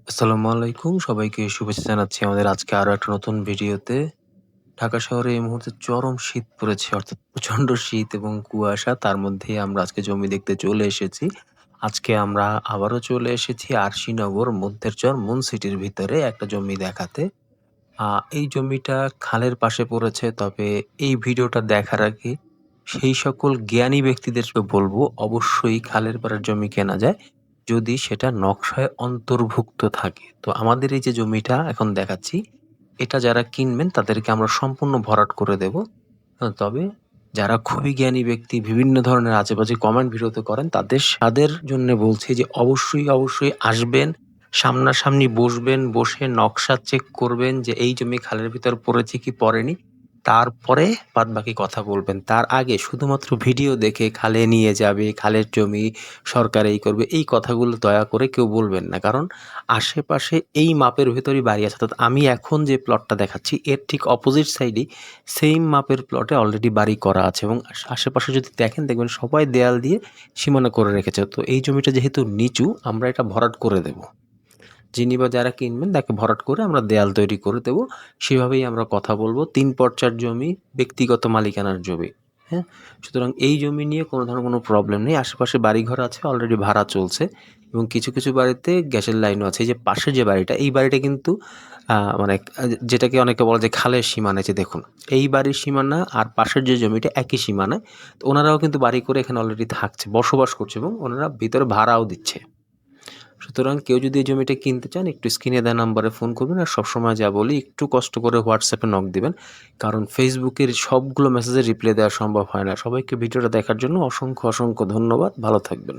আসসালামু আলাইকুম। সবাইকে শুভেচ্ছা জানাচ্ছি আমাদের আজকে আরো একটা নতুন ভিডিওতে। ঢাকা শহরে এই মুহূর্তে চরম শীত পড়েছে অর্থাৎ প্রচন্ড শীত এবং কুয়াশা। তার মধ্যেই আমরা আজকে জমি দেখতে চলে এসেছি। আজকে আমরা আবারও চলে এসেছি আরশিনগর মধ্যেরচর মুন সিটির ভিতরে একটা জমি দেখাতে। আ এই জমিটা খালের পাশে পড়েছে। তবে এই ভিডিওটা দেখার আগে সেই সকল জ্ঞানী ব্যক্তিদেরকে বলবো অবশ্যই খালের পাড়ের জমি কেনা যায় যদি সেটা নকশায় অন্তর্ভুক্ত থাকে। তো আমাদের এই যে জমিটা এখন দেখাচ্ছি, এটা যারা কিনবেন তাদেরকে আমরা সম্পূর্ণ ভরাট করে দেব। তবে যারা খুবই জ্ঞানী ব্যক্তি বিভিন্ন ধরনের আজেবাজে কমেন্ট ভিডিওতে করেন তাদের জন্যে বলছি যে অবশ্যই আসবেন, সামনাসামনি বসবেন, বসে নকশা চেক করবেন যে এই জমি খালের ভিতর পড়েছে কি পড়েনি। তারপরে বাদবাকি কথা বলবেন। তার আগে শুধুমাত্র ভিডিও দেখে খালে নিয়ে যাবে, খালের জমি সরকার এই করবে, এই কথাগুলো দয়া করে কেউ বলবেন না। কারণ আশেপাশে এই মাপের ভেতরই বাড়ি আছে। অর্থাৎ আমি এখন যে প্লটটা দেখাচ্ছি এর ঠিক অপোজিট সাইডেই সেইম মাপের প্লটে অলরেডি বাড়ি করা আছে এবং আশেপাশে যদি দেখেন দেখবেন সবাই দেয়াল দিয়ে সীমানা করে রেখেছে। তো এই জমিটা যেহেতু নিচু আমরা এটা ভরাট করে দেব। যিনি বা যারা কিনবেন তাকে ভরাট করে আমরা দেয়াল তৈরি করে দেব। সেভাবেই আমরা কথা বলবো। ৩ পর্চার জমি, ব্যক্তিগত মালিকানার জমি। হ্যাঁ? সুতরাং এই জমি নিয়ে কোনো ধরনের কোনো প্রবলেম নেই। আশেপাশে বাড়িঘর আছে, অলরেডি ভাড়া চলছে এবং কিছু বাড়িতে গ্যাসের লাইনও আছে। এই যে পাশের যে বাড়িটা, এই বাড়িটা কিন্তু মানে যেটাকে অনেকে বলে যে খালের সীমানা। এই যে দেখুন, এই বাড়ির সীমানা আর পাশের যে জমিটা একই সীমানায়। তো ওনারাও কিন্তু বাড়ি করে এখানে অলরেডি থাকছে, বসবাস করছে এবং ওনারা ভিতরে ভাড়াও দিচ্ছে। সুতরাং কেউ যদি এই জমিটা কিনতে চান একটু স্ক্রিনে দেওয়া নাম্বারে ফোন করবেন। আর সবসময় যা বলি একটু কষ্ট করে হোয়াটসঅ্যাপে নক দিবেন। কারণ ফেসবুকের সবগুলো মেসেজের রিপ্লাই দেওয়া সম্ভব হয় না। সবাইকে ভিডিওটা দেখার জন্য অসংখ্য ধন্যবাদ। ভালো থাকবেন।